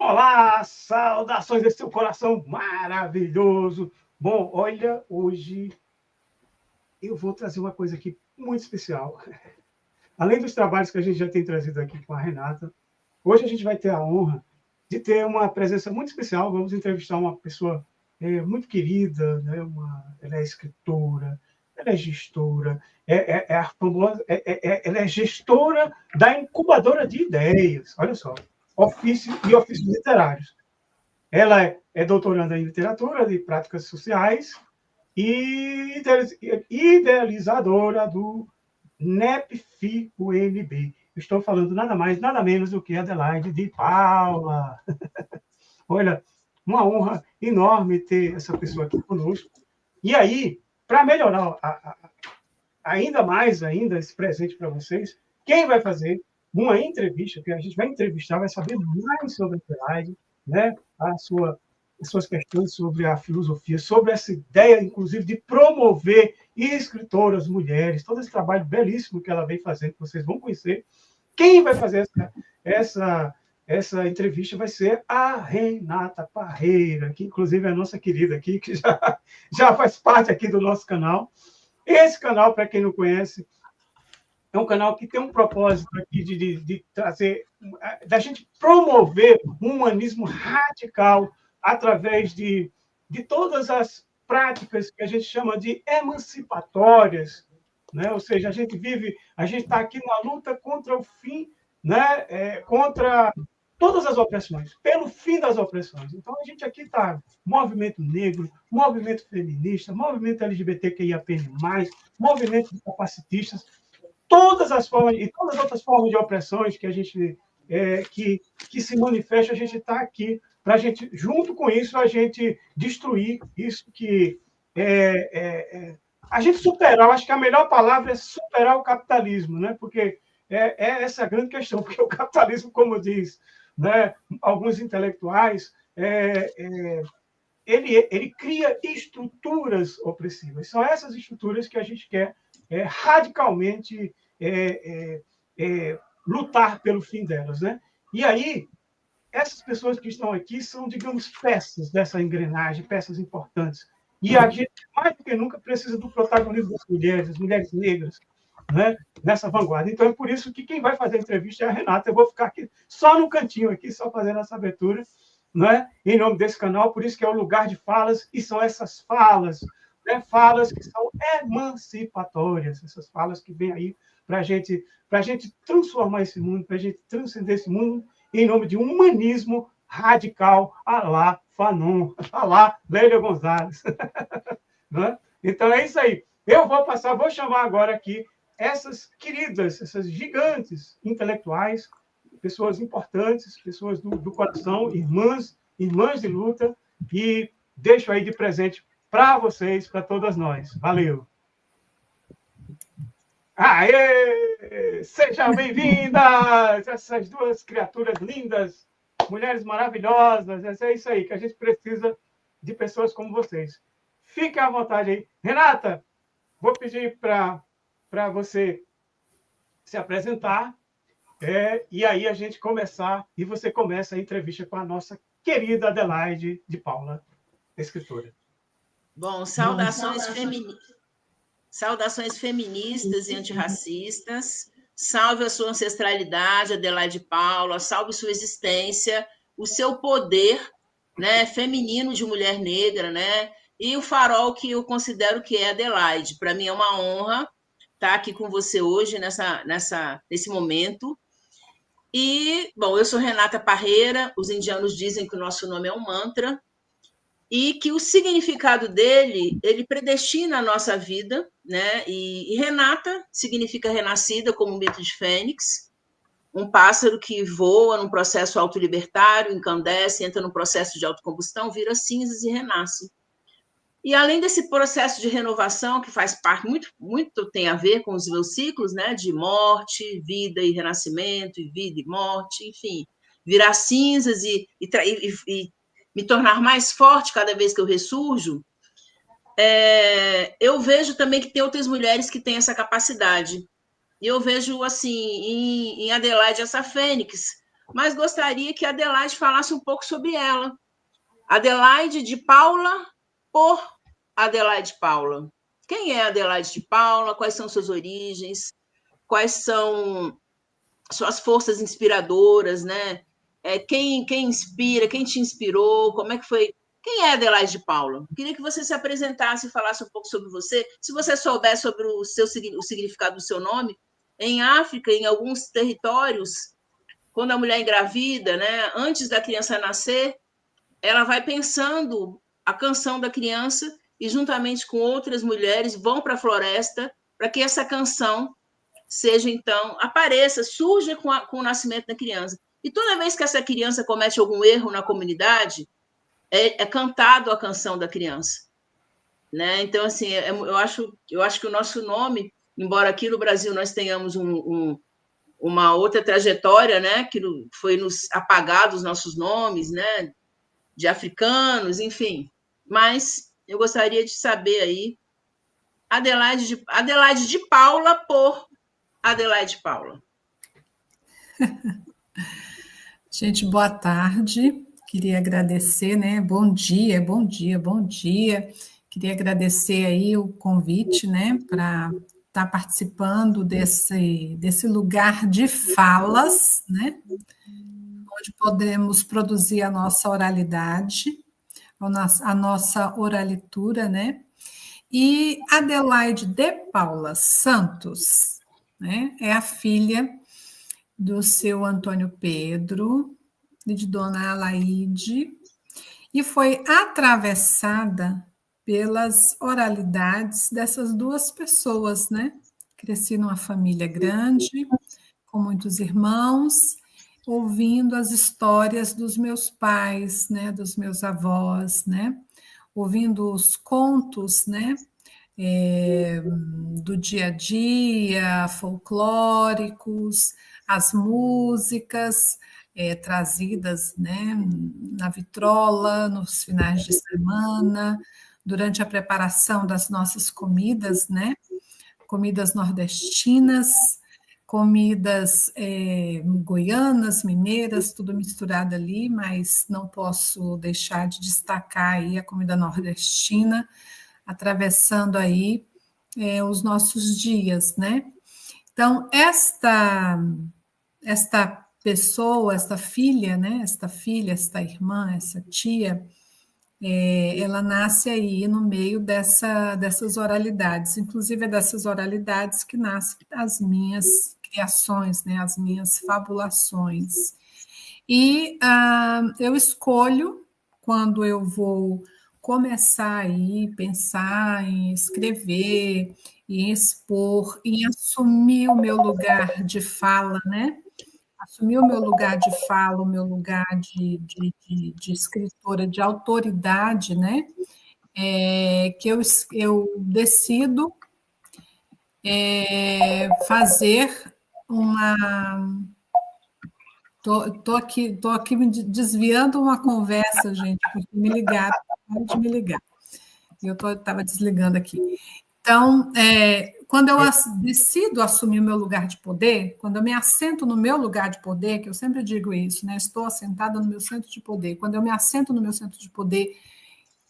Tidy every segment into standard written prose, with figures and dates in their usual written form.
Olá, saudações desse seu coração maravilhoso. Bom, olha, hoje eu vou trazer uma coisa aqui muito especial. Além dos trabalhos que a gente já tem trazido aqui com a Renata, hoje a gente vai ter a honra de ter uma presença muito especial. Vamos entrevistar uma pessoa muito querida, né? Ela é escritora, ela é gestora, a famosa, ela é gestora da incubadora de ideias. Olha só, ofícios literários. Ela é doutoranda em literatura de práticas sociais e idealizadora do NEPFI-UNB. Estou falando nada mais, nada menos do que Adelaide de Paula. Olha, uma honra enorme ter essa pessoa aqui conosco. E aí, para melhorar ainda mais ainda esse presente para vocês, quem vai fazer uma entrevista, que a gente vai entrevistar, vai saber mais sobre a Adelaide, né? As suas questões sobre a filosofia, sobre essa ideia, inclusive, de promover escritoras mulheres, todo esse trabalho belíssimo que ela vem fazendo, que vocês vão conhecer. Quem vai fazer essa entrevista vai ser a Renata Parreira, que inclusive é a nossa querida aqui, que já faz parte aqui do nosso canal. Esse canal, para quem não conhece, é um canal que tem um propósito aqui de trazer, da gente promover um humanismo radical através de todas as práticas que a gente chama de emancipatórias, né? Ou seja, a gente está aqui na luta contra o fim, né? Contra todas as opressões, pelo fim das opressões. Então, a gente aqui está movimento negro, movimento feminista, movimento LGBTQIAP+, movimento de capacitistas, todas as formas e todas as outras formas de opressões que a gente que se manifesta, a gente está aqui para a gente, junto com isso, a gente destruir isso que a gente superar. Eu acho que a melhor palavra é superar o capitalismo, né? Porque é essa a grande questão, porque o capitalismo, como diz, né, alguns intelectuais, ele cria estruturas opressivas. São essas estruturas que a gente quer radicalmente lutar pelo fim delas, né? E aí, essas pessoas que estão aqui são, digamos, peças dessa engrenagem, peças importantes. E a gente, mais do que nunca, precisa do protagonismo das mulheres negras, né, nessa vanguarda. Então, é por isso que quem vai fazer a entrevista é a Renata. Eu vou ficar aqui só no cantinho, aqui, só fazendo essa abertura, né, em nome desse canal, por isso que é o lugar de falas, e são essas falas, né, falas que são emancipatórias, essas falas que vêm aí para a gente transformar esse mundo, para a gente transcender esse mundo em nome de um humanismo radical, à la Fanon, à la Lélia Gonzalez. Né? Então, é isso aí. Eu vou chamar agora aqui essas queridas, essas gigantes intelectuais, pessoas importantes, pessoas do coração, irmãs de luta, e deixo aí de presente para vocês, para todas nós. Valeu! Aê! Sejam bem-vindas! Essas duas criaturas lindas, mulheres maravilhosas, é isso aí, que a gente precisa de pessoas como vocês. Fiquem à vontade aí. Renata, vou pedir para você se apresentar, e aí a gente começar, e você começa a entrevista com a nossa querida Adelaide de Paula, escritora. Bom, saudações feministas e antirracistas. Salve a sua ancestralidade, Adelaide Paula, salve sua existência, o seu poder, né, feminino de mulher negra, né? E o farol que eu considero que é Adelaide. Para mim é uma honra estar aqui com você hoje, nesse momento. E, bom, eu sou Renata Parreira, os indianos dizem que o nosso nome é um mantra, e que o significado dele, ele predestina a nossa vida, né? E Renata significa renascida, como o mito de Fênix, um pássaro que voa num processo autolibertário, encandece, entra num processo de autocombustão, vira cinzas e renasce. E além desse processo de renovação, que faz parte, muito tem a ver com os meus ciclos, né? De morte, vida e renascimento, e vida e morte, enfim, virar cinzas e me tornar mais forte cada vez que eu ressurjo, eu vejo também que tem outras mulheres que têm essa capacidade. E eu vejo, assim, em Adelaide, essa fênix, mas gostaria que a Adelaide falasse um pouco sobre ela. Adelaide de Paula por Adelaide Paula. Quem é Adelaide de Paula? Quais são suas origens? Quais são suas forças inspiradoras, né? Quem inspira, quem te inspirou, como é que foi? Quem é Adelaide de Paula? Queria que você se apresentasse e falasse um pouco sobre você. Se você souber sobre o significado do seu nome, em África, em alguns territórios, quando a mulher engravida, né, antes da criança nascer, ela vai pensando a canção da criança e, juntamente com outras mulheres, vão para a floresta para que essa canção seja, então, apareça, surja com o nascimento da criança. E toda vez que essa criança comete algum erro na comunidade, é cantado a canção da criança. Né? Então, assim, eu acho que o nosso nome, embora aqui no Brasil nós tenhamos uma outra trajetória, né, que foi nos apagado os nossos nomes, né, de africanos, enfim. Mas eu gostaria de saber aí, Adelaide de Paula por Adelaide Paula. Gente, boa tarde. Queria agradecer, né? Bom dia, bom dia, bom dia. Queria agradecer aí o convite, né, para estar participando desse lugar de falas, né, onde podemos produzir a nossa oralidade, a nossa oralitura, né? E Adelaide de Paula Santos, né, é a filha do seu Antônio Pedro e de Dona Alaide, e foi atravessada pelas oralidades dessas duas pessoas, né? Cresci numa família grande, com muitos irmãos, ouvindo as histórias dos meus pais, né, dos meus avós, né? Ouvindo os contos, né? Do dia a dia, folclóricos, as músicas trazidas, né, na vitrola, nos finais de semana, durante a preparação das nossas comidas, né, comidas nordestinas, comidas goianas, mineiras, tudo misturado ali, mas não posso deixar de destacar aí a comida nordestina, atravessando aí os nossos dias, né? Então, esta pessoa, esta filha, né? Esta irmã, essa tia, ela nasce aí no meio dessas oralidades, inclusive é dessas oralidades que nascem as minhas criações, né? As minhas fabulações. E eu escolho, quando eu vou começar aí, pensar em escrever, em expor, em assumir o meu lugar de fala, né? Assumir o meu lugar de fala, o meu lugar de escritora, de autoridade, né? Que eu decido fazer uma. Tô aqui me desviando uma conversa, gente, porque me ligaram, pode me ligar. Eu estava desligando aqui. Então, quando eu decido assumir o meu lugar de poder, quando eu me assento no meu lugar de poder, que eu sempre digo isso, né? Estou assentada no meu centro de poder. Quando eu me assento no meu centro de poder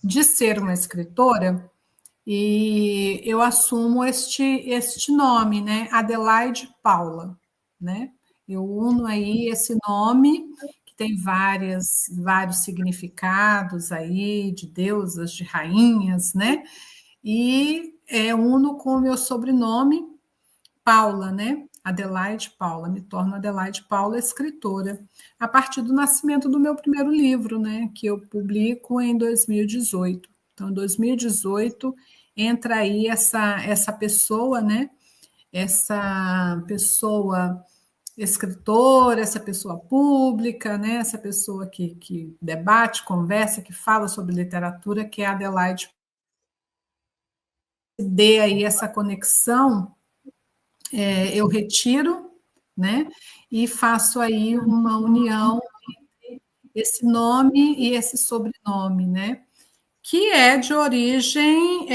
de ser uma escritora, e eu assumo este nome, né? Adelaide Paula, né? Eu uno aí esse nome, que tem vários significados aí, de deusas, de rainhas, né? E uno com o meu sobrenome, Paula, né? Adelaide Paula, me torno Adelaide Paula, escritora, a partir do nascimento do meu primeiro livro, né? Que eu publico em 2018. Então, em 2018, entra aí essa pessoa, né? Essa pessoa escritora, essa pessoa pública, né? Essa pessoa que debate, conversa, que fala sobre literatura, que é a Adelaide. Dê aí essa conexão, eu retiro, né? E faço aí uma união entre esse nome e esse sobrenome, né? Que é de origem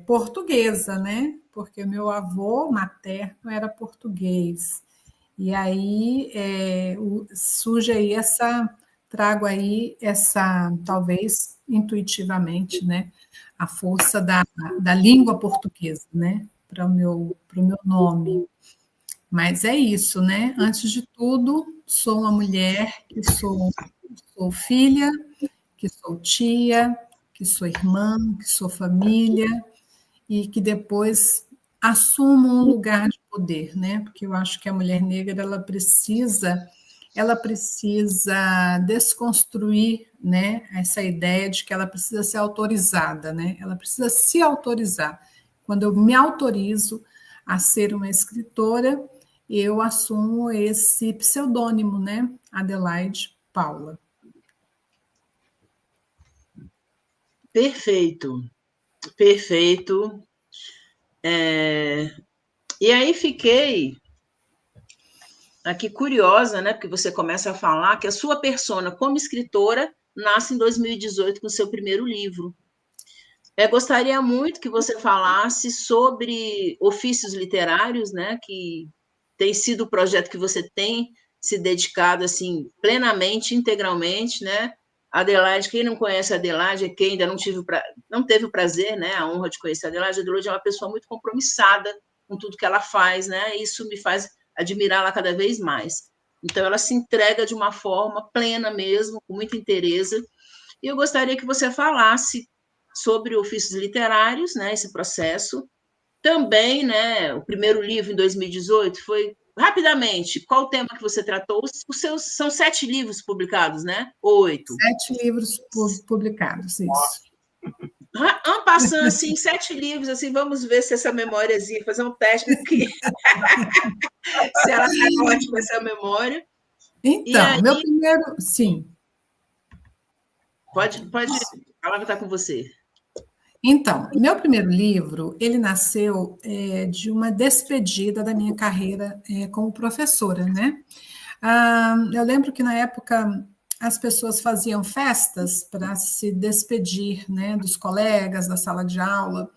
portuguesa, né? Porque meu avô materno era português. E aí surge aí trago aí essa, talvez intuitivamente, né, a força da língua portuguesa, né, para o meu nome. Mas é isso, né? Antes de tudo, sou uma mulher que sou filha, que sou tia, que sou irmã, que sou família, e que depois assumo um lugar de poder, né? Porque eu acho que a mulher negra ela precisa desconstruir, né, essa ideia de que ela precisa ser autorizada, né? Ela precisa se autorizar. Quando eu me autorizo a ser uma escritora, eu assumo esse pseudônimo, né? Adelaide Paula. Perfeito, perfeito. E aí fiquei aqui curiosa, né? Porque você começa a falar que a sua persona como escritora nasce em 2018 com o seu primeiro livro. Gostaria muito que você falasse sobre ofícios literários, né? Que tem sido o projeto que você tem se dedicado assim plenamente, integralmente, né? Adelaide, quem não conhece a Adelaide, quem ainda não teve o prazer, né, a honra de conhecer a Adelaide é uma pessoa muito compromissada com tudo que ela faz, né? Isso me faz admirá-la cada vez mais. Então, ela se entrega de uma forma plena mesmo, com muito interesse. E eu gostaria que você falasse sobre ofícios literários, né, esse processo. Também, né, o primeiro livro, em 2018, foi, rapidamente, qual o tema que você tratou? Os seus, são 7 livros publicados, né? 8. 7 livros publicados, isso. En passant, assim, 7 livros, assim, vamos ver se essa memóriazinha, fazer um teste aqui, se ela está ótima, essa memória. Então, aí, meu primeiro, sim. Pode, a palavra está com você. Então, meu primeiro livro, ele nasceu de uma despedida da minha carreira como professora, né? Eu lembro que na época as pessoas faziam festas para se despedir, né, dos colegas da sala de aula,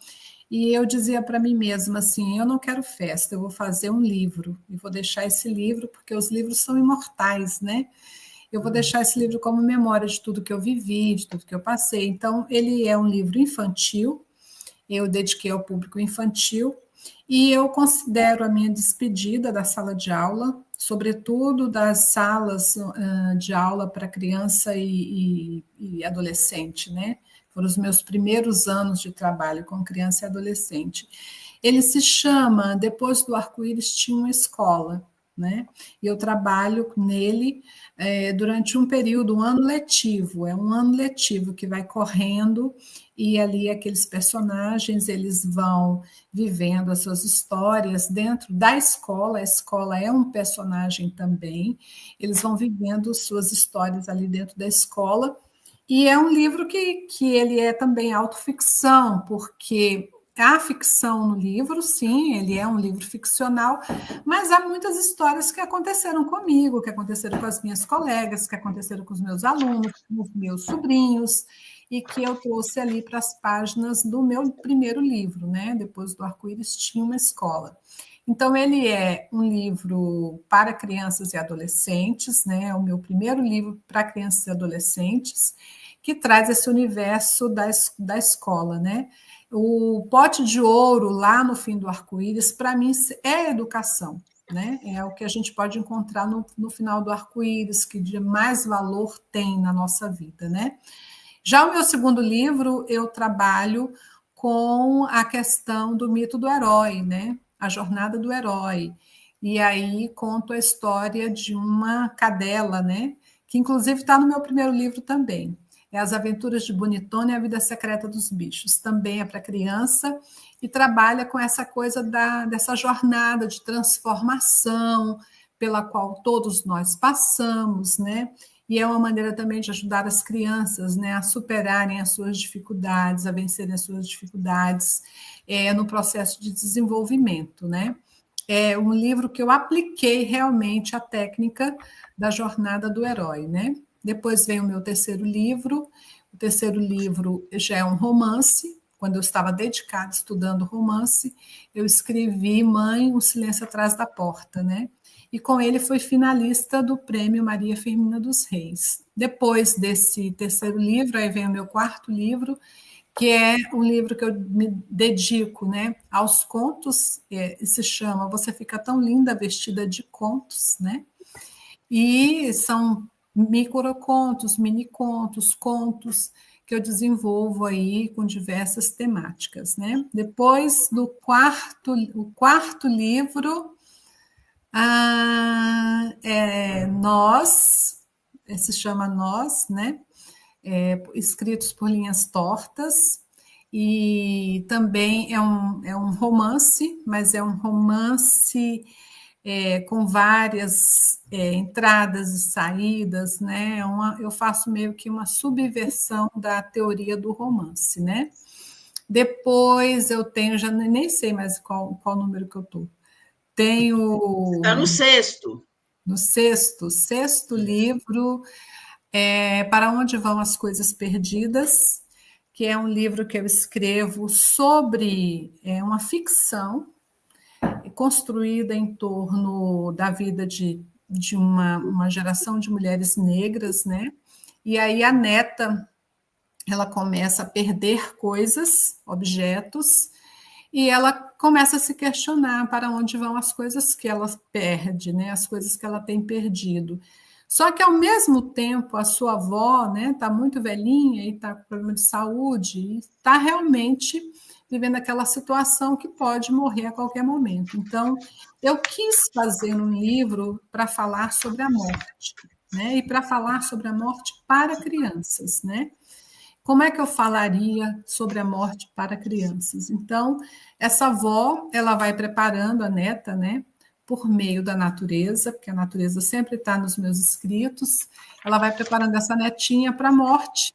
e eu dizia para mim mesma assim, eu não quero festa, eu vou fazer um livro, e vou deixar esse livro, porque os livros são imortais, né? Eu vou deixar esse livro como memória de tudo que eu vivi, de tudo que eu passei. Então, ele é um livro infantil, eu dediquei ao público infantil, e eu considero a minha despedida da sala de aula, sobretudo das salas de aula para criança e adolescente, né? Foram os meus primeiros anos de trabalho com criança e adolescente. Ele se chama Depois do Arco-Íris Tinha uma Escola, né? E eu trabalho nele durante um período, um ano letivo, é um ano letivo que vai correndo e ali aqueles personagens, eles vão vivendo as suas histórias dentro da escola, a escola é um personagem também, eles vão vivendo suas histórias ali dentro da escola, e é um livro que ele é também autoficção, porque há ficção no livro, sim, ele é um livro ficcional, mas há muitas histórias que aconteceram comigo, que aconteceram com as minhas colegas, que aconteceram com os meus alunos, com os meus sobrinhos, e que eu trouxe ali para as páginas do meu primeiro livro, né? Depois do Arco-Íris Tinha uma Escola. Então, ele é um livro para crianças e adolescentes, né? É o meu primeiro livro para crianças e adolescentes, que traz esse universo da escola, né? O pote de ouro lá no fim do arco-íris, para mim, é educação, né? É o que a gente pode encontrar no final do arco-íris, que de mais valor tem na nossa vida, né? Já o meu segundo livro, eu trabalho com a questão do mito do herói, né? A jornada do herói. E aí conto a história de uma cadela, né? Que inclusive está no meu primeiro livro também. É As Aventuras de Bonitona e a Vida Secreta dos Bichos. Também é para criança e trabalha com essa coisa dessa jornada de transformação pela qual todos nós passamos, né? E é uma maneira também de ajudar as crianças, né, a superarem as suas dificuldades, a vencerem as suas dificuldades no processo de desenvolvimento, né? É um livro que eu apliquei realmente a técnica da jornada do herói, né? Depois vem o meu terceiro livro. O terceiro livro já é um romance. Quando eu estava dedicada estudando romance, eu escrevi Mãe, um Silêncio Atrás da Porta, né? e com ele foi finalista do Prêmio Maria Firmina dos Reis. Depois desse terceiro livro, aí vem o meu quarto livro, que é um livro que eu me dedico, né, aos contos, se chama Você Fica Tão Linda Vestida de Contos, né? E são microcontos, minicontos, contos que eu desenvolvo aí com diversas temáticas, né? Depois do quarto livro, se chama Nós, né? Escritos por linhas tortas, e também é um romance, mas é um romance com várias entradas e saídas, né? Eu faço meio que uma subversão da teoria do romance, né? Depois eu tenho, já nem sei mais qual número que eu estou. Tenho. Está no sexto. No sexto livro, Para Onde Vão as Coisas Perdidas, que é um livro que eu escrevo sobre uma ficção construída em torno da vida de uma geração de mulheres negras, né? E aí a neta, ela começa a perder coisas, objetos, e ela começa a se questionar para onde vão as coisas que ela perde, né? As coisas que ela tem perdido. Só que, ao mesmo tempo, a sua avó, né, está muito velhinha e está com problema de saúde, e está realmente vivendo aquela situação que pode morrer a qualquer momento. Então, eu quis fazer um livro para falar sobre a morte, né? E para falar sobre a morte para crianças, né? Como é que eu falaria sobre a morte para crianças? Então, essa avó, ela vai preparando a neta, né? Por meio da natureza, porque a natureza sempre está nos meus escritos, ela vai preparando essa netinha para a morte,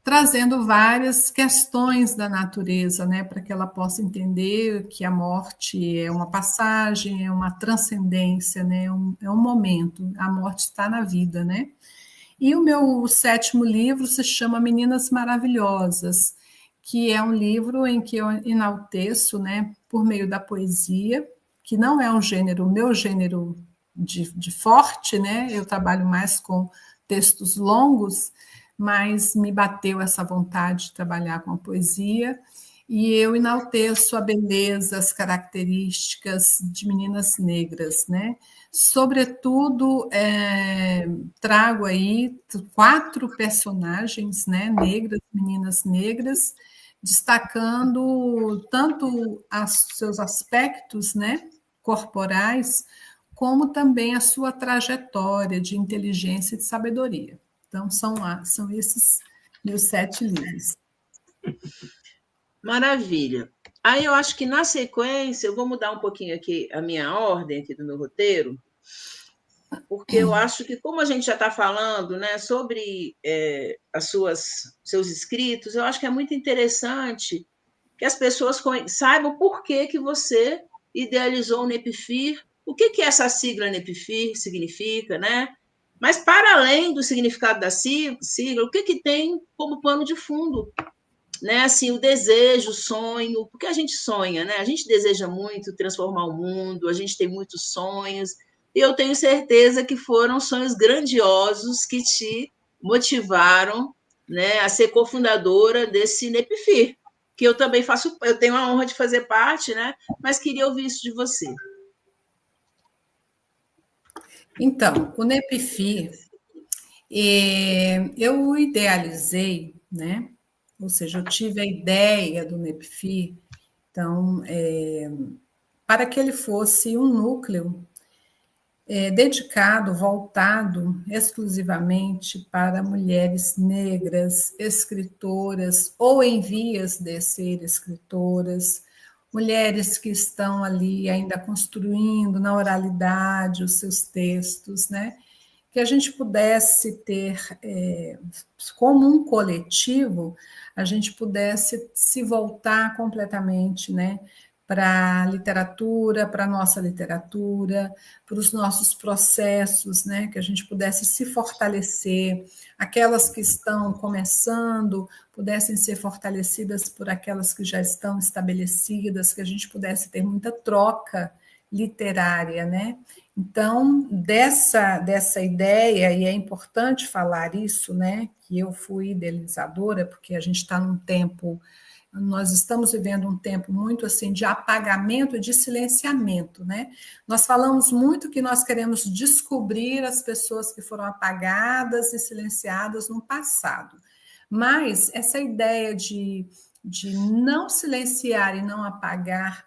trazendo várias questões da natureza, né, para que ela possa entender que a morte é uma passagem, é uma transcendência, né, é um momento, a morte está na vida, né. E o meu sétimo livro se chama Meninas Maravilhosas, que é um livro em que eu enalteço, né, por meio da poesia, que não é meu gênero de forte, né, eu trabalho mais com textos longos, mas me bateu essa vontade de trabalhar com a poesia, e eu enalteço a beleza, as características de meninas negras, né? Sobretudo, trago aí 4 personagens, né, negras, meninas negras, destacando tanto seus aspectos, né, corporais, como também a sua trajetória de inteligência e de sabedoria. Então, são esses meus 7 livros. Maravilha. Aí eu acho que, na sequência, eu vou mudar um pouquinho aqui a minha ordem aqui do meu roteiro, porque eu acho que, como a gente já está falando, né, sobre seus escritos, eu acho que é muito interessante que as pessoas saibam por que você idealizou o NEPFIR, o que essa sigla NEPFIR significa, né? Mas, para além do significado da sigla, o que tem como pano de fundo, né? Assim, o desejo, o sonho, porque a gente sonha, né? A gente deseja muito transformar o mundo, a gente tem muitos sonhos, e eu tenho certeza que foram sonhos grandiosos que te motivaram, né, a ser cofundadora desse NEPFIR, que eu também eu tenho a honra de fazer parte, né? Mas queria ouvir isso de você. Então, o NEPFIR, eu idealizei, né? Ou seja, eu tive a ideia do NEPFIR, então, para que ele fosse um núcleo dedicado, voltado exclusivamente para mulheres negras, escritoras ou em vias de ser escritoras, mulheres que estão ali ainda construindo na oralidade os seus textos, né? Que a gente pudesse ter, como um coletivo, a gente pudesse se voltar completamente, né, para a literatura, para a nossa literatura, para os nossos processos, né, que a gente pudesse se fortalecer, aquelas que estão começando pudessem ser fortalecidas por aquelas que já estão estabelecidas, que a gente pudesse ter muita troca literária, né? Então, dessa ideia, e é importante falar isso, né? Que eu fui idealizadora, porque a gente está num tempo, nós estamos vivendo um tempo muito assim de apagamento e de silenciamento, né? Nós falamos muito que nós queremos descobrir as pessoas que foram apagadas e silenciadas no passado, mas essa ideia de não silenciar e não apagar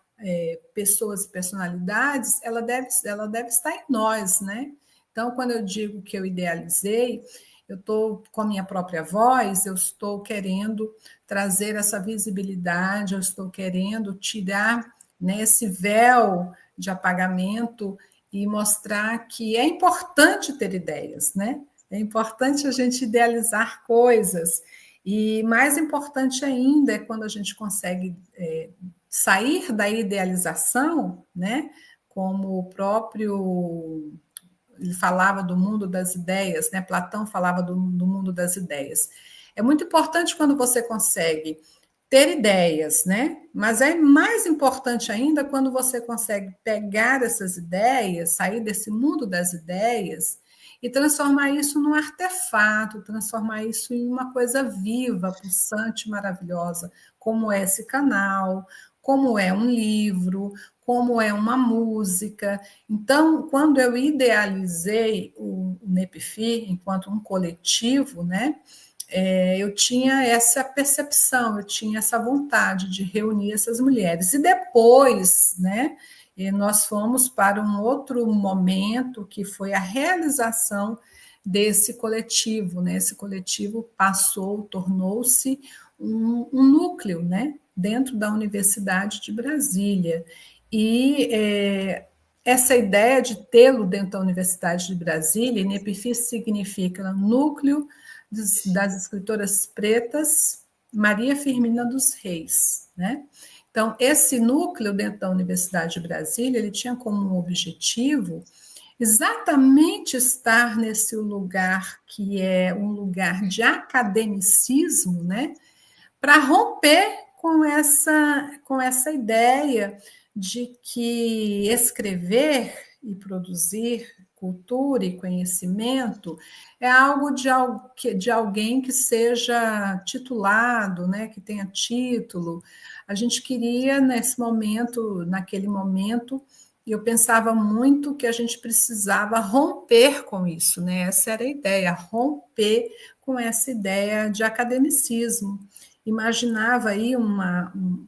pessoas e personalidades, ela deve estar em nós, né? Então, quando eu digo que eu idealizei, eu estou com a minha própria voz, eu estou querendo trazer essa visibilidade, eu estou querendo tirar, né, esse véu de apagamento e mostrar que é importante ter ideias, né? É importante a gente idealizar coisas. E mais importante ainda é quando a gente consegue sair da idealização, né? Como o próprio ele falava do mundo das ideias, né? Platão falava do mundo das ideias. É muito importante quando você consegue ter ideias, né? Mas é mais importante ainda quando você consegue pegar essas ideias, sair desse mundo das ideias e transformar isso num artefato, transformar isso em uma coisa viva, pulsante, maravilhosa, como é esse canal, como é um livro, como é uma música. Então, quando eu idealizei o NEPFI enquanto um coletivo, né, eu tinha essa percepção, eu tinha essa vontade de reunir essas mulheres. E depois, né, nós fomos para um outro momento, que foi a realização desse coletivo, né? Esse coletivo tornou-se um núcleo, né, dentro da Universidade de Brasília. E essa ideia de tê-lo dentro da Universidade de Brasília, NEPFI significa Núcleo das Escritoras Pretas Maria Firmina dos Reis, né? Então, esse núcleo dentro da Universidade de Brasília, ele tinha como objetivo exatamente estar nesse lugar que é um lugar de academicismo, né? Para romper com essa ideia de que escrever e produzir cultura e conhecimento é algo de alguém que seja titulado, né, que tenha título. A gente queria, naquele momento, eu pensava muito que a gente precisava romper com isso, né? Essa era a ideia, romper com essa ideia de academicismo. Imaginava aí um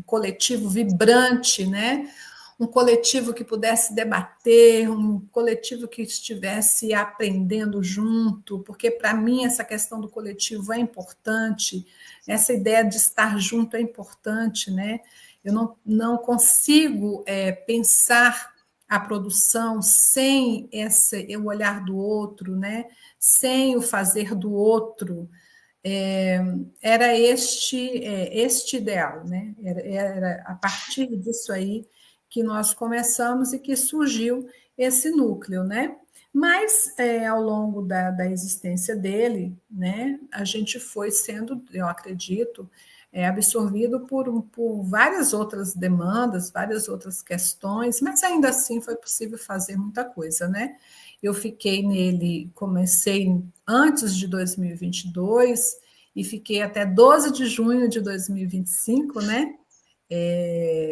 coletivo vibrante, né? Um coletivo que pudesse debater, um coletivo que estivesse aprendendo junto, porque para mim essa questão do coletivo é importante, essa ideia de estar junto é importante, né? Eu não consigo pensar a produção sem o olhar do outro, né? Sem o fazer do outro. Era este ideal, né? Era a partir disso aí que nós começamos e que surgiu esse núcleo, né? Mas ao longo da existência dele, né, a gente foi sendo, eu acredito, absorvido por várias outras demandas, várias outras questões, mas ainda assim foi possível fazer muita coisa, né? Eu fiquei nele, comecei antes de 2022 e fiquei até 12 de junho de 2025, né?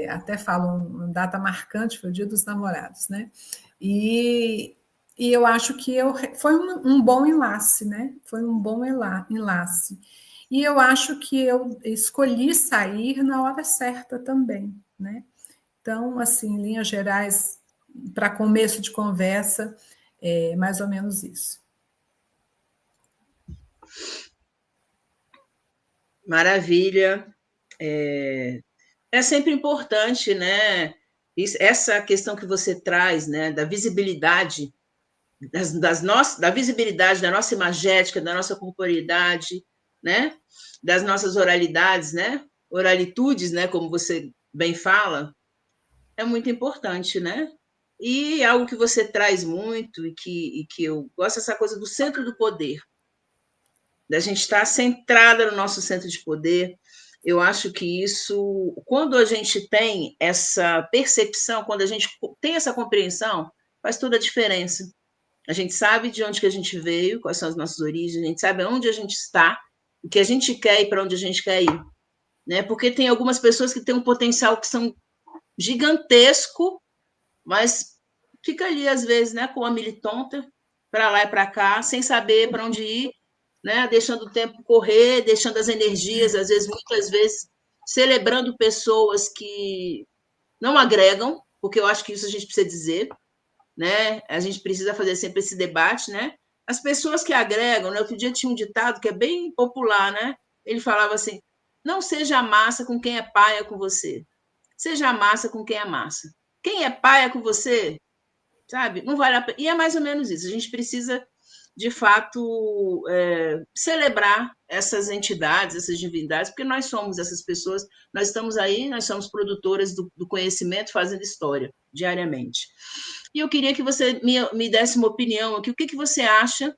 Até falo uma data marcante, foi o Dia dos Namorados, né? E eu acho que foi um bom enlace, né? Foi um bom enlace. E eu acho que eu escolhi sair na hora certa também, né? Então, assim, em linhas gerais, para começo de conversa, é mais ou menos isso. Maravilha. É sempre importante, né? Essa questão que você traz, né, da visibilidade da visibilidade da nossa imagética, da nossa corporeidade, né? Das nossas oralidades, né? Oralitudes, né? Como você bem fala, é muito importante, né? E algo que você traz muito e que eu gosto, essa coisa do centro do poder, da gente estar centrada no nosso centro de poder, Eu acho que isso, quando a gente tem essa percepção, quando a gente tem essa compreensão, faz toda a diferença. A gente sabe de onde que a gente veio, quais são as nossas origens, a gente sabe onde a gente está, o que a gente quer e para onde a gente quer ir. Né? Porque tem algumas pessoas que têm um potencial que são gigantesco, mas fica ali, às vezes, né, com a militonta, para lá e para cá, sem saber para onde ir, né, deixando o tempo correr, deixando as energias, às vezes, muitas vezes, celebrando pessoas que não agregam, porque eu acho que isso a gente precisa dizer, né? A gente precisa fazer sempre esse debate, né? As pessoas que agregam, né? Outro dia tinha um ditado que é bem popular, né? Ele falava assim: não seja massa com quem é paia com você, seja massa com quem é massa. Quem é paia com você, sabe? Não vale a pena. E é mais ou menos isso. A gente precisa, de fato, celebrar essas entidades, essas divindades, porque nós somos essas pessoas, nós estamos aí, nós somos produtoras do conhecimento, fazendo história diariamente. E eu queria que você me desse uma opinião aqui. O que você acha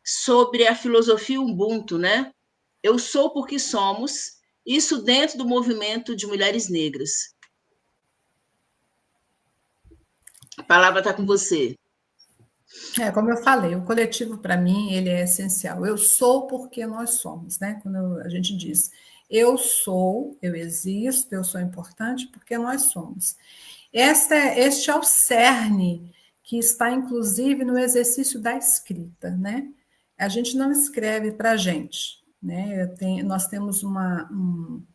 sobre a filosofia Ubuntu, né? Eu sou porque somos, isso dentro do movimento de mulheres negras. A palavra está com você. Como eu falei, o coletivo, para mim, ele é essencial. Eu sou porque nós somos, né? Quando a gente diz eu sou, eu existo, eu sou importante porque nós somos. Este é o cerne que está, inclusive, no exercício da escrita, né? A gente não escreve para a gente, né? Nós temos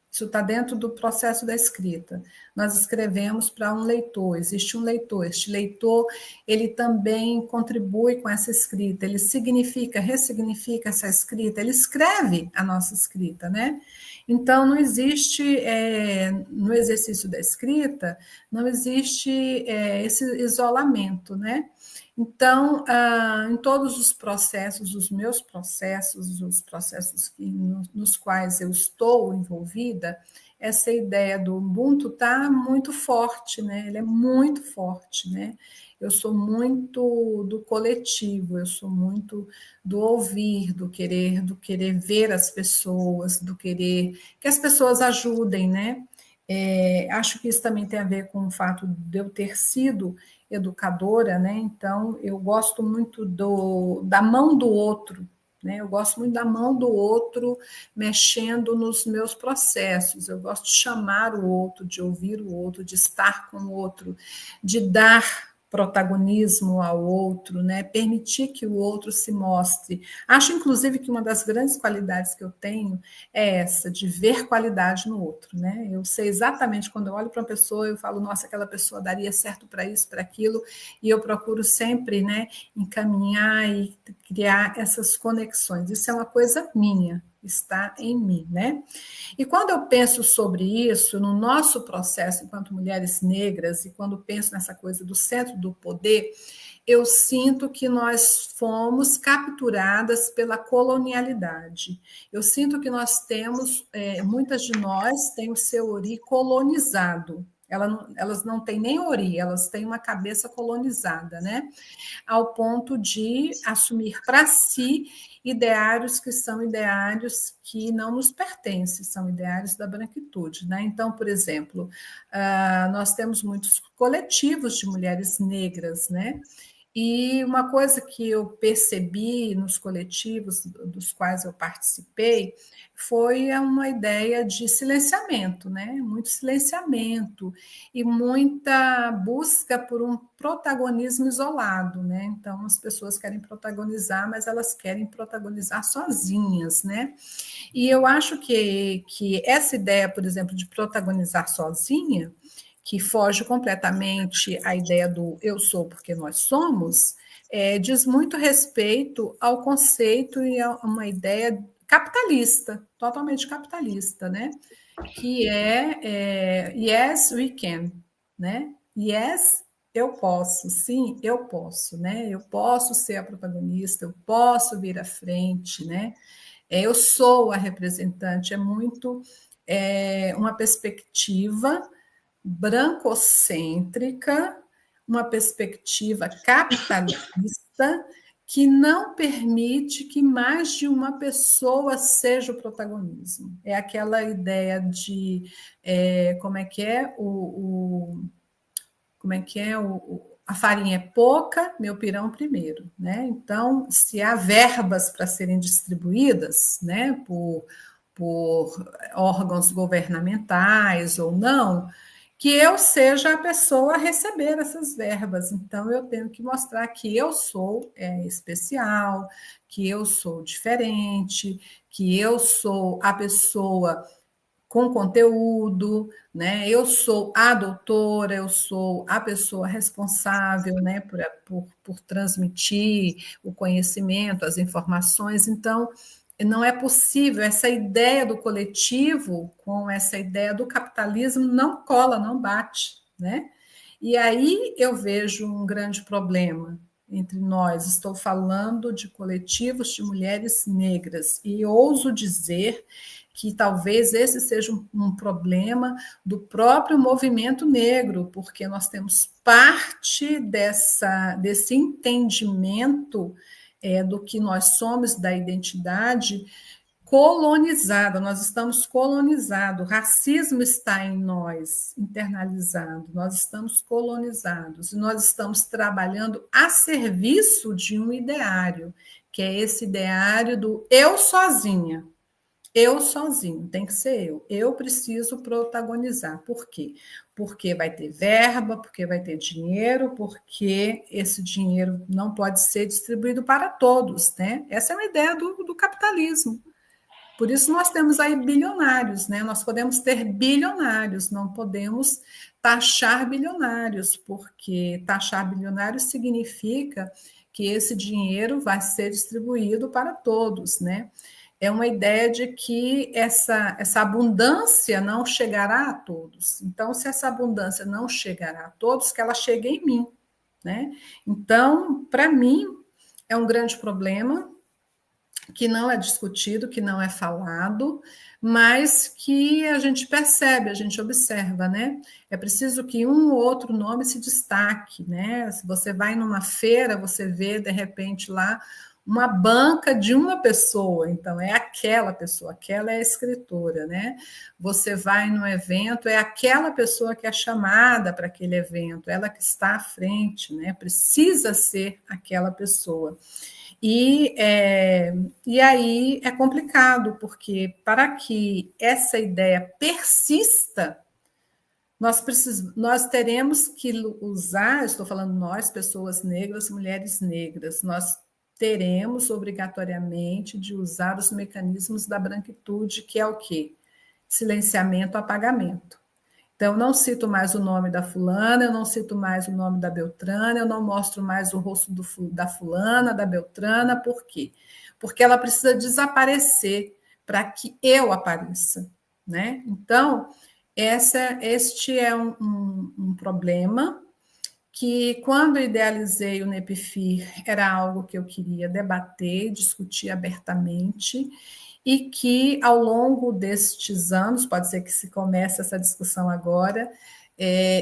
isso está dentro do processo da escrita. Nós escrevemos para um leitor, existe um leitor. Este leitor, ele também contribui com essa escrita, ele significa, ressignifica essa escrita, ele escreve a nossa escrita, né? Então, não existe, no exercício da escrita, não existe esse isolamento, né? Então, em todos os processos, os meus processos, os processos nos quais eu estou envolvida, essa ideia do Ubuntu está muito forte, né? Ele é muito forte, né? Eu sou muito do coletivo, eu sou muito do ouvir, do querer ver as pessoas, do querer que as pessoas ajudem, né? Acho que isso também tem a ver com o fato de eu ter sido educadora, né? Então eu gosto muito da mão do outro, né? Eu gosto muito da mão do outro mexendo nos meus processos. Eu gosto de chamar o outro, de ouvir o outro, de estar com o outro, de dar protagonismo ao outro, né? Permitir que o outro se mostre. Acho, inclusive, que uma das grandes qualidades que eu tenho é essa, de ver qualidade no outro, né? Eu sei exatamente, quando eu olho para uma pessoa, eu falo, nossa, aquela pessoa daria certo para isso, para aquilo, e eu procuro sempre, né, encaminhar e criar essas conexões. Isso é uma coisa minha, está em mim, né? E quando eu penso sobre isso, no nosso processo enquanto mulheres negras, e quando penso nessa coisa do centro do poder, eu sinto que nós fomos capturadas pela colonialidade. Eu sinto que nós temos, muitas de nós têm o seu ori colonizado. Elas não têm nem ori, elas têm uma cabeça colonizada, né? Ao ponto de assumir para si ideários que são ideários que não nos pertencem, são ideários da branquitude, né? Então, por exemplo, nós temos muitos coletivos de mulheres negras, né? E uma coisa que eu percebi nos coletivos dos quais eu participei foi uma ideia de silenciamento, né? Muito silenciamento e muita busca por um protagonismo isolado, né? Então, as pessoas querem protagonizar, mas elas querem protagonizar sozinhas, né? E eu acho que essa ideia, por exemplo, de protagonizar sozinha, que foge completamente à ideia do eu sou porque nós somos, diz muito respeito ao conceito e a uma ideia capitalista, totalmente capitalista, né? Que é yes, we can, né? Yes, eu posso, sim, eu posso, né? Eu posso ser a protagonista, eu posso vir à frente, né? Eu sou a representante, é muito uma perspectiva brancocêntrica, uma perspectiva capitalista que não permite que mais de uma pessoa seja o protagonismo. É aquela ideia de como é que é a farinha é pouca, meu pirão primeiro, né? Então, se há verbas para serem distribuídas, né, por órgãos governamentais ou não, que eu seja a pessoa a receber essas verbas. Então, eu tenho que mostrar que eu sou especial, que eu sou diferente, que eu sou a pessoa com conteúdo, né? Eu sou a doutora, eu sou a pessoa responsável, né, por transmitir o conhecimento, as informações. Então, não é possível, essa ideia do coletivo com essa ideia do capitalismo não cola, não bate, né? E aí eu vejo um grande problema entre nós. Estou falando de coletivos de mulheres negras e ouso dizer que talvez esse seja um problema do próprio movimento negro, porque nós temos parte desse entendimento do que nós somos, da identidade colonizada, nós estamos colonizados, o racismo está em nós, internalizado, nós estamos colonizados, e nós estamos trabalhando a serviço de um ideário, que é esse ideário do eu sozinha. Eu sozinho, tem que ser eu preciso protagonizar. Por quê? Porque vai ter verba, porque vai ter dinheiro, porque esse dinheiro não pode ser distribuído para todos, né? Essa é uma ideia do capitalismo. Por isso nós temos aí bilionários, né? Nós podemos ter bilionários, não podemos taxar bilionários, porque taxar bilionários significa que esse dinheiro vai ser distribuído para todos, né? É uma ideia de que essa abundância não chegará a todos. Então, se essa abundância não chegará a todos, que ela chegue em mim, né? Então, para mim, é um grande problema que não é discutido, que não é falado, mas que a gente percebe, a gente observa, né? É preciso que um ou outro nome se destaque, né? Se você vai numa feira, você vê, de repente, lá uma banca de uma pessoa, então é aquela pessoa, aquela é a escritora, né? Você vai num evento, é aquela pessoa que é chamada para aquele evento, ela que está à frente, né? Precisa ser aquela pessoa. E aí é complicado, porque para que essa ideia persista, nós teremos que usar, estou falando nós, pessoas negras, mulheres negras, nós teremos obrigatoriamente de usar os mecanismos da branquitude, que é o quê? Silenciamento, apagamento. Então, eu não cito mais o nome da fulana, eu não cito mais o nome da Beltrana, eu não mostro mais o rosto da fulana, da Beltrana, por quê? Porque ela precisa desaparecer para que eu apareça, né? Então, este é um problema que, quando idealizei o NEPFIR, era algo que eu queria debater, discutir abertamente, e que, ao longo destes anos, pode ser que se comece essa discussão agora,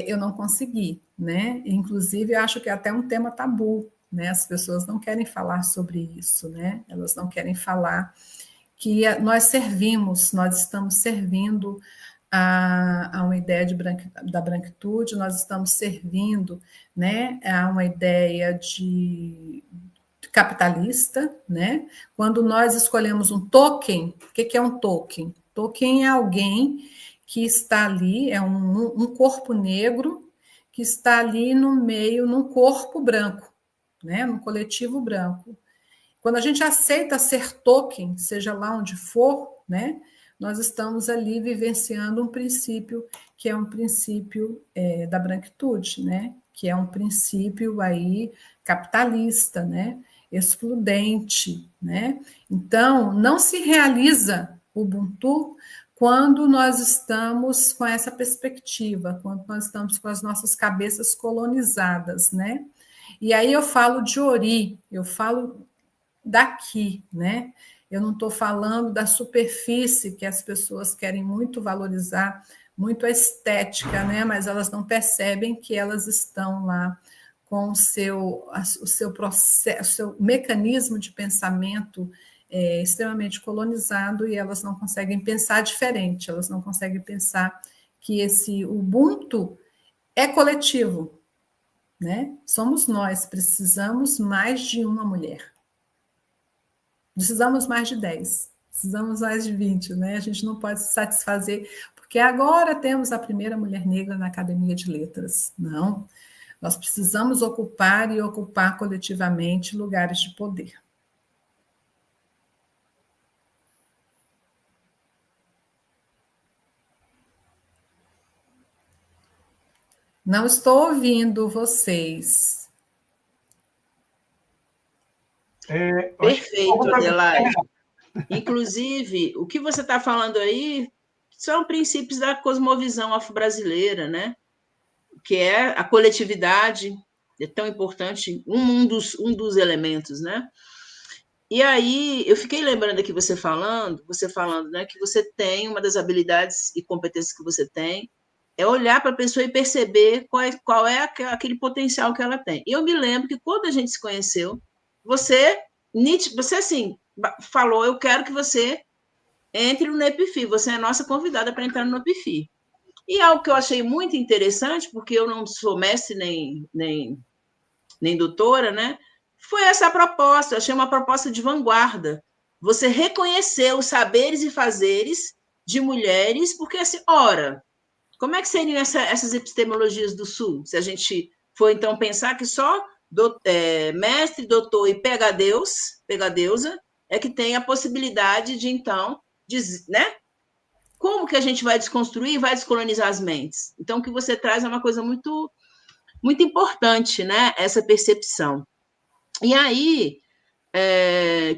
eu não consegui, né? Inclusive, eu acho que é até um tema tabu, né? As pessoas não querem falar sobre isso, né? Elas não querem falar que nós estamos servindo a uma ideia da branquitude, nós estamos servindo, né, a uma ideia de capitalista, né? Quando nós escolhemos um token, o que é um token? Token é alguém que está ali, é um corpo negro que está ali no meio, num corpo branco, né? Num coletivo branco. Quando a gente aceita ser token, seja lá onde for, né? Nós estamos ali vivenciando um princípio que é um princípio da branquitude, né? Que é um princípio aí capitalista, né? Excludente, né? Então, não se realiza o Ubuntu quando nós estamos com essa perspectiva, quando nós estamos com as nossas cabeças colonizadas, né? E aí eu falo de Ori, eu falo daqui, né? Eu não estou falando da superfície que as pessoas querem muito valorizar, muito a estética, né? Mas elas não percebem que elas estão lá com o seu processo, o seu mecanismo de pensamento extremamente colonizado, e elas não conseguem pensar diferente, elas não conseguem pensar que esse Ubuntu é coletivo, né? Somos nós, precisamos mais de uma mulher. Precisamos mais de 10, precisamos mais de 20, né? A gente não pode se satisfazer, porque agora temos a primeira mulher negra na Academia de Letras. Não, nós precisamos ocupar e ocupar coletivamente lugares de poder. Não estou ouvindo vocês. Perfeito, Adelaide. Inclusive, o que você está falando aí são princípios da cosmovisão afro-brasileira, né? Que é a coletividade, é tão importante, um dos elementos, né? E aí, eu fiquei lembrando aqui você falando, né, que você tem uma das habilidades e competências que você tem, é olhar para a pessoa e perceber qual é aquele potencial que ela tem. E eu me lembro que quando a gente se conheceu, você assim, falou, eu quero que você entre no NEPIFI, você é a nossa convidada para entrar no NEPIFI. E algo que eu achei muito interessante, porque eu não sou mestre nem doutora, né? Foi essa proposta, eu achei uma proposta de vanguarda. Você reconhecer os saberes e fazeres de mulheres, porque assim, ora, como é que seriam essas epistemologias do Sul? Se a gente for, então, pensar que só mestre, doutor e pegadeusa, é que tem a possibilidade de, então, né? Como que a gente vai desconstruir e vai descolonizar as mentes? Então, o que você traz é uma coisa muito, muito importante, né? Essa percepção. E aí,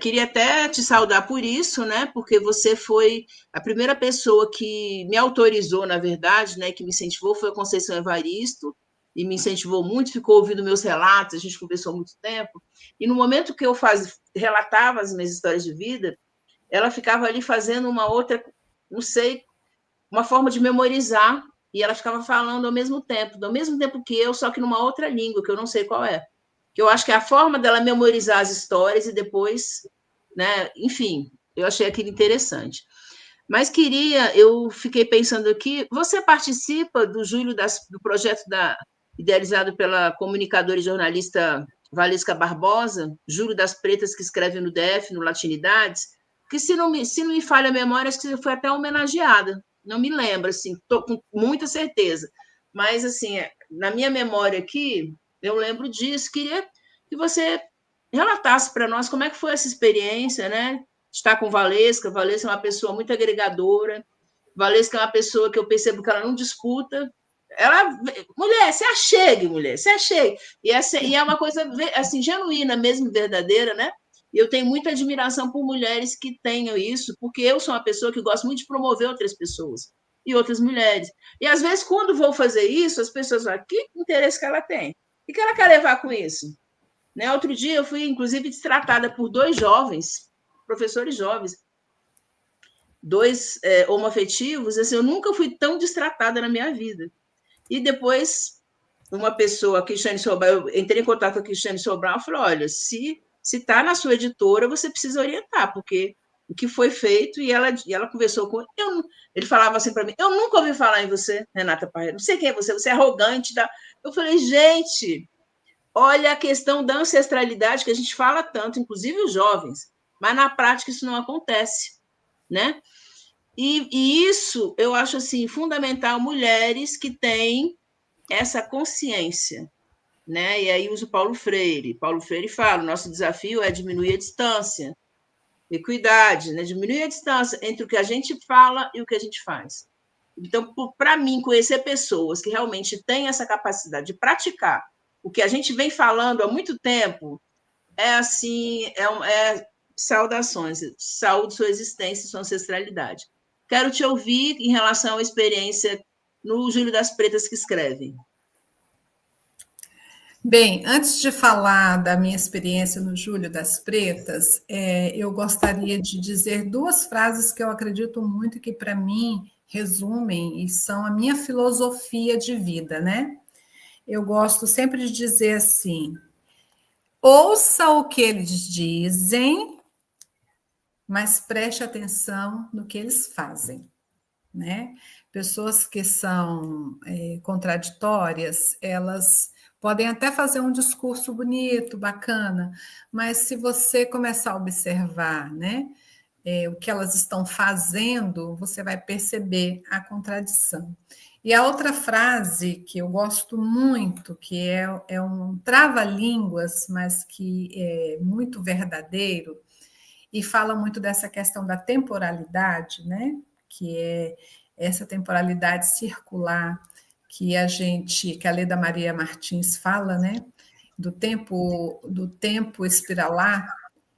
queria até te saudar por isso, né? Porque você foi a primeira pessoa que me autorizou, na verdade, né? Que me incentivou, foi a Conceição Evaristo, e me incentivou muito, ficou ouvindo meus relatos, a gente conversou muito tempo. E no momento que eu relatava as minhas histórias de vida, ela ficava ali fazendo uma outra, não sei, uma forma de memorizar, e ela ficava falando ao mesmo tempo que eu, só que numa outra língua, que eu não sei qual é. Que eu acho que é a forma dela memorizar as histórias e depois, né? Enfim, eu achei aquilo interessante. Mas eu fiquei pensando aqui, você participa do do projeto idealizado pela comunicadora e jornalista Valesca Barbosa, Júlio das Pretas, que escreve no DF, no Latinidades, que se não me falha a memória, acho que foi até homenageada. Não me lembro, assim, estou com muita certeza. Mas, assim, na minha memória aqui, eu lembro disso. Queria que você relatasse para nós como é que foi essa experiência, né? Estar com Valesca. Valesca é uma pessoa muito agregadora. Valesca é uma pessoa que eu percebo que ela não disputa. Mulher, se achegue, mulher, se achegue. E é uma coisa assim, genuína mesmo, verdadeira, né? E eu tenho muita admiração por mulheres que tenham isso, porque eu sou uma pessoa que gosto muito de promover outras pessoas e outras mulheres. E às vezes, quando vou fazer isso, as pessoas falam, que interesse que ela tem? O que ela quer levar com isso? Né? Outro dia eu fui, inclusive, destratada por 2 jovens, professores jovens, 2 homoafetivos. Assim, eu nunca fui tão destratada na minha vida. E depois, uma pessoa, a Cristiane Sobral, eu entrei em contato com a Cristiane Sobral e falei, olha, se está na sua editora, você precisa orientar, porque o que foi feito, e ela conversou com ele falava assim para mim, eu nunca ouvi falar em você, Renata Parreira, não sei quem é você é arrogante. Eu falei, gente, olha a questão da ancestralidade que a gente fala tanto, inclusive os jovens, mas na prática isso não acontece, né? E isso eu acho assim fundamental, mulheres que têm essa consciência, né? E aí uso Paulo Freire. Paulo Freire fala: o nosso desafio é diminuir a distância, equidade, né? Diminuir a distância entre o que a gente fala e o que a gente faz. Então, para mim, conhecer pessoas que realmente têm essa capacidade de praticar o que a gente vem falando há muito tempo é assim, saudações, saúde sua existência e sua ancestralidade. Quero te ouvir em relação à experiência no Júlio das Pretas que escreve. Bem, antes de falar da minha experiência no Júlio das Pretas, eu gostaria de dizer 2 frases que eu acredito muito que, para mim, resumem e são a minha filosofia de vida, né? eu gosto sempre de dizer assim: ouça o que eles dizem, mas preste atenção no que eles fazem, né? Pessoas que são contraditórias, elas podem até fazer um discurso bonito, bacana, mas se você começar a observar, né, o que elas estão fazendo, você vai perceber a contradição. E a outra frase que eu gosto muito, que é um trava-línguas, mas que é muito verdadeiro, e fala muito dessa questão da temporalidade, né? Que é essa temporalidade circular que a Leda Maria Martins fala, né? Do tempo espiralar,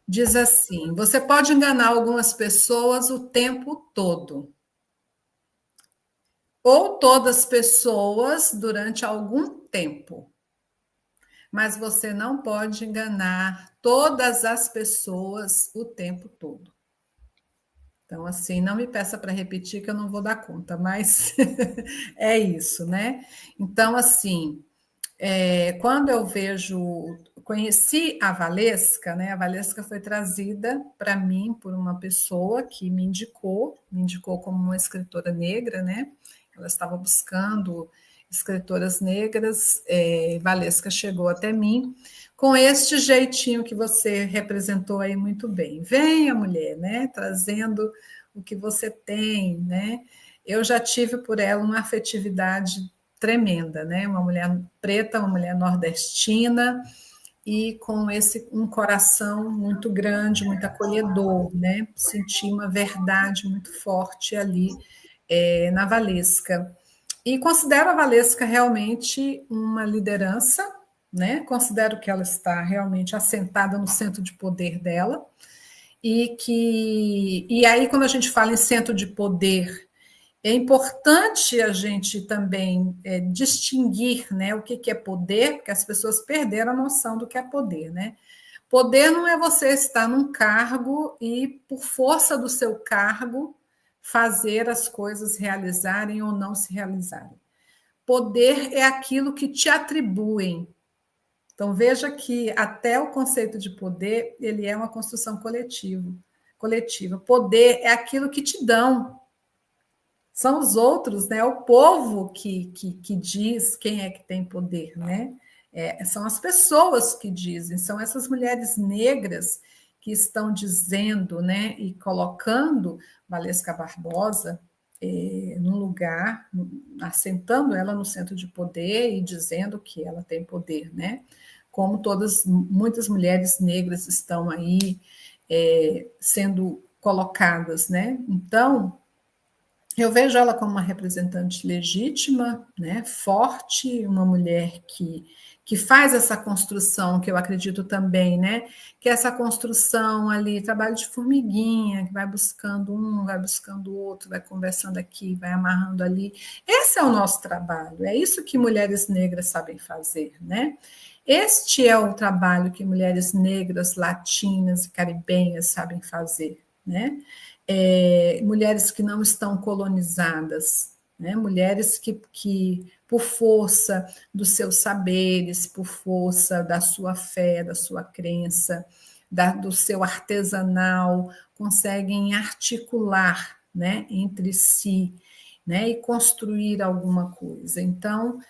diz assim: você pode enganar algumas pessoas o tempo todo, ou todas as pessoas durante algum tempo, mas você não pode enganar todas as pessoas o tempo todo. Então, assim, não me peça para repetir, que eu não vou dar conta, mas é isso, né? Então, assim, quando eu conheci a Valesca, né? A Valesca foi trazida para mim por uma pessoa que me indicou como uma escritora negra, né? Ela estava buscando escritoras negras, Valesca chegou até mim com este jeitinho que você representou aí muito bem. Venha, mulher, né? Trazendo o que você tem, né? Eu já tive por ela uma afetividade tremenda, né? Uma mulher preta, uma mulher nordestina e com um coração muito grande, muito acolhedor, né? Senti uma verdade muito forte ali na Valesca. E considero a Valesca realmente uma liderança, né? Considero que ela está realmente assentada no centro de poder dela, e aí, quando a gente fala em centro de poder, é importante a gente também distinguir, né, o que é poder, porque as pessoas perderam a noção do que é poder, né? Poder não é você estar num cargo e, por força do seu cargo, fazer as coisas realizarem ou não se realizarem. Poder é aquilo que te atribuem. Então, veja que até o conceito de poder, ele é uma construção coletiva. Poder é aquilo que te dão. São os outros, né? O povo que diz quem é que tem poder, né? São as pessoas que dizem, são essas mulheres negras que estão dizendo, né? E colocando Valesca Barbosa num lugar, assentando ela no centro de poder e dizendo que ela tem poder, né? Como muitas mulheres negras estão aí sendo colocadas, né? Então, eu vejo ela como uma representante legítima, né, forte, uma mulher que faz essa construção, que eu acredito também, né, que essa construção ali, trabalho de formiguinha, que vai buscando um, vai buscando o outro, vai conversando aqui, vai amarrando ali. Esse é o nosso trabalho, é isso que mulheres negras sabem fazer, né? Este é o trabalho que mulheres negras, latinas e caribenhas sabem fazer, né? Mulheres que não estão colonizadas, né? Mulheres que, por força dos seus saberes, por força da sua fé, da sua crença, do seu artesanal, conseguem articular, né, entre si, né, e construir alguma coisa. Então,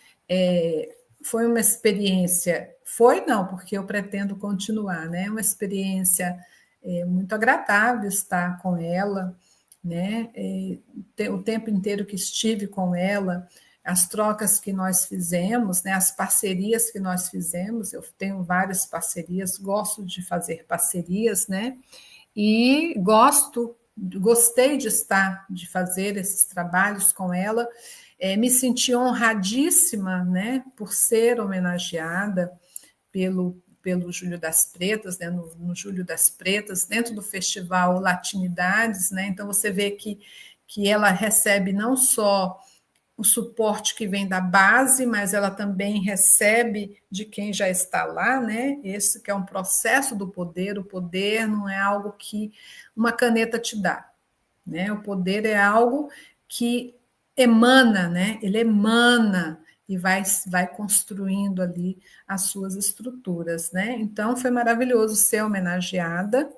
foi uma experiência, foi não, porque eu pretendo continuar, né, uma experiência muito agradável estar com ela, né? O tempo inteiro que estive com ela, as trocas que nós fizemos, né? As parcerias que nós fizemos, eu tenho várias parcerias, gosto de fazer parcerias, né? E gostei de fazer esses trabalhos com ela, me senti honradíssima, né? Por ser homenageada pelo Júlio das Pretas, né, no Júlio das Pretas, dentro do festival Latinidades, né? Então você vê que ela recebe não só o suporte que vem da base, mas ela também recebe de quem já está lá, né? Esse que é um processo do poder. O poder não é algo que uma caneta te dá, né? O poder é algo que emana, né? Ele emana, e vai construindo ali as suas estruturas, né? Então, foi maravilhoso ser homenageada,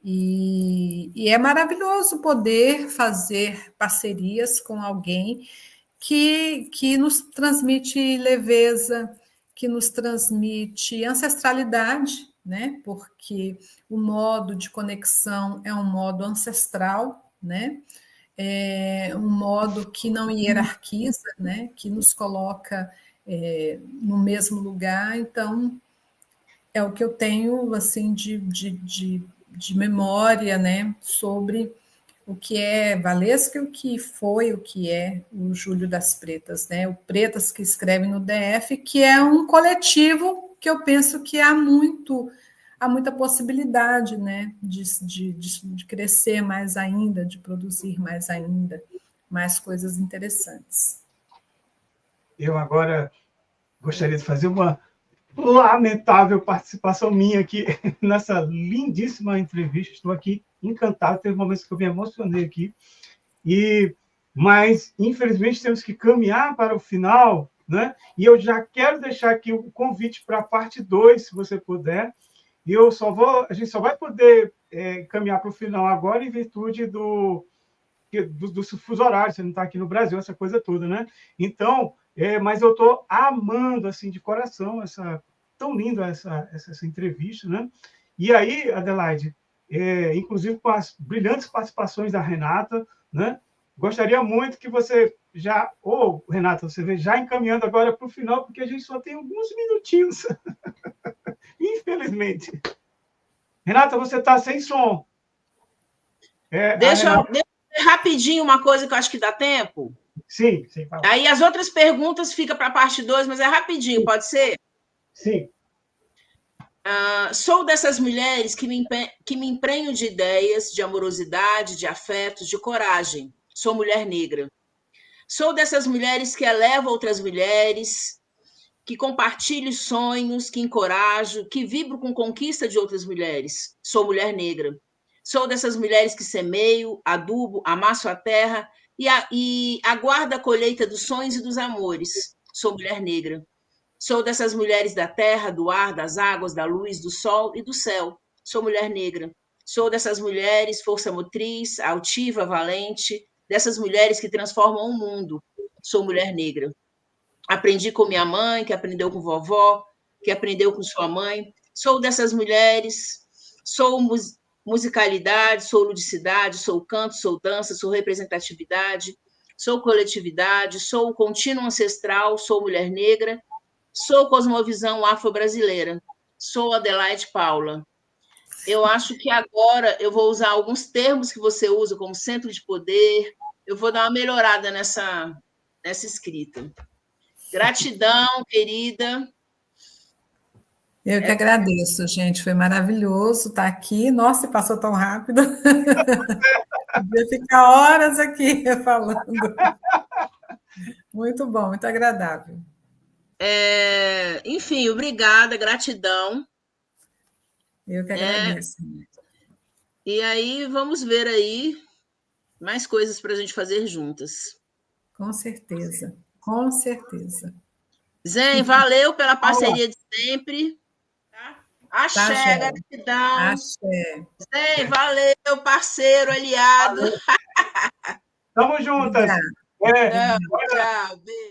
e é maravilhoso poder fazer parcerias com alguém que nos transmite leveza, que nos transmite ancestralidade, né? Porque o modo de conexão é um modo ancestral, né? É um modo que não hierarquiza, né? Que nos coloca no mesmo lugar. Então, é o que eu tenho assim de memória, né? Sobre o que é Valesca e o que foi, o que é o Júlio das Pretas, né? O Pretas que escreve no DF, que é um coletivo que eu penso que há muita possibilidade, né? De crescer mais ainda, de produzir mais ainda, mais coisas interessantes. Eu agora gostaria de fazer uma lamentável participação minha aqui nessa lindíssima entrevista. Estou aqui encantado, teve momentos que eu me emocionei aqui, mas infelizmente temos que caminhar para o final, né? E eu já quero deixar aqui o convite para a parte 2, se você puder. E a gente só vai poder caminhar para o final agora em virtude do fuso horário, você não está aqui no Brasil, essa coisa toda, né? Então, mas eu estou amando, assim, de coração, tão linda essa entrevista, né? E aí, Adelaide, inclusive com as brilhantes participações da Renata, né? Gostaria muito que você Renata, você vê, já encaminhando agora para o final, porque a gente só tem alguns minutinhos, infelizmente. Renata, você está sem som. Deixa eu rapidinho uma coisa que eu acho que dá tempo. Sim. Fala. Aí as outras perguntas ficam para a parte 2, mas é rapidinho, pode ser? Sim. Sou dessas mulheres que me emprenho de ideias, de amorosidade, de afetos, de coragem. Sou mulher negra. Sou dessas mulheres que elevam outras mulheres, que compartilho sonhos, que encorajo, que vibro com conquista de outras mulheres. Sou mulher negra. Sou dessas mulheres que semeio, adubo, amasso a terra e aguardo a colheita dos sonhos e dos amores. Sou mulher negra. Sou dessas mulheres da terra, do ar, das águas, da luz, do sol e do céu. Sou mulher negra. Sou dessas mulheres, força motriz, altiva, valente, dessas mulheres que transformam o mundo. Sou mulher negra. Aprendi com minha mãe, que aprendeu com vovó, que aprendeu com sua mãe. Sou dessas mulheres, sou musicalidade, sou ludicidade, sou canto, sou dança, sou representatividade, sou coletividade, sou o contínuo ancestral, sou mulher negra, sou cosmovisão afro-brasileira, sou Adelaide Paula. Eu acho que agora eu vou usar alguns termos que você usa, como centro de poder, eu vou dar uma melhorada nessa escrita. Gratidão, querida. Eu que agradeço, gente. Foi maravilhoso estar aqui. Nossa, passou tão rápido. Podia ficar horas aqui falando. Muito bom, muito agradável. Enfim, obrigada, gratidão. Eu que agradeço. E aí, vamos ver aí mais coisas para a gente fazer juntas. Com certeza, com certeza. Zen, valeu pela parceria de sempre. Tá? Axé, gratidão. Axé. Zen, valeu, parceiro, aliado. Tamo juntas. Tchau, beijo.